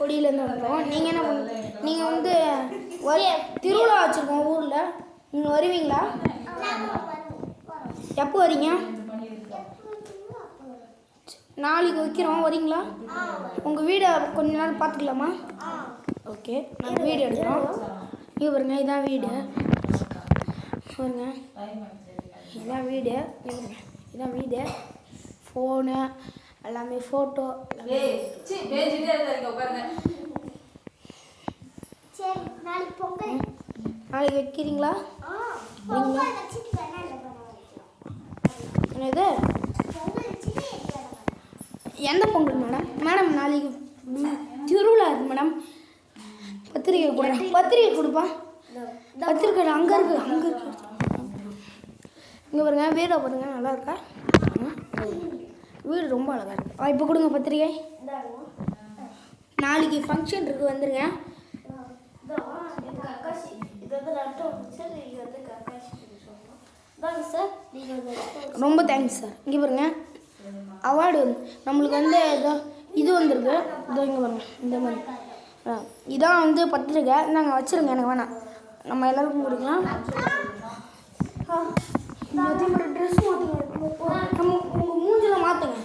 கொடியிலேருந்து வந்துடும். நீங்கள் என்ன பண்ணுங்க, நீங்கள் வந்து திருவிழா வச்சுருக்கோம் ஊரில், நீங்கள் வருவீங்களா? எப்போ வரீங்க? நாளைக்கு வைக்கிறோம், வரீங்களா? உங்கள் வீடை கொஞ்ச நேரம் பார்த்துக்கலாமா? ஓகே, நாங்கள் வீடு எடுக்கிறோம். இங்கே பாருங்க, இதான் வீடு பாருங்க, இதான் வீடு, இதான் வீடு. ஃபோனு எல்லாமே, ஃபோட்டோ நாளைக்கு வைக்கிறீங்களா? என்னது? எந்த பொங்கல் மேடம்? மேடம் நாளைக்கு திருவிழா இருக்கு மேடம். பத்திரிக்கை கொடுப்பா, பத்திரிக்கை கொடுப்பா, பத்திரிக்கை அங்கே இருக்கு, அங்கே இருக்கு. இங்கே பாருங்க, வீடை பாருங்க, நல்லா இருக்கா? வீடு ரொம்ப அழகாக இருக்குது. இப்போ கொடுங்க பத்திரிக்கை. நாளைக்கு ஃபங்க்ஷன் இருக்குது, வந்துருங்க. ரொம்ப தேங்க்ஸ் சார். இங்கே பாருங்க, அவார்டு நம்மளுக்கு வந்து இது வந்திருக்கு. இதோ இங்கே பாருங்க, இந்த மாதிரி இதான் வந்து பத்திரிக்கை. நாங்கள் வச்சுருங்க, எனக்கு வேணாம், நம்ம எல்லாருக்கும் கொடுக்கலாம். ட்ரெஸ் மாற்றுங்க, நம்ம உங்கள் மூஞ்சில் மாற்றுங்க.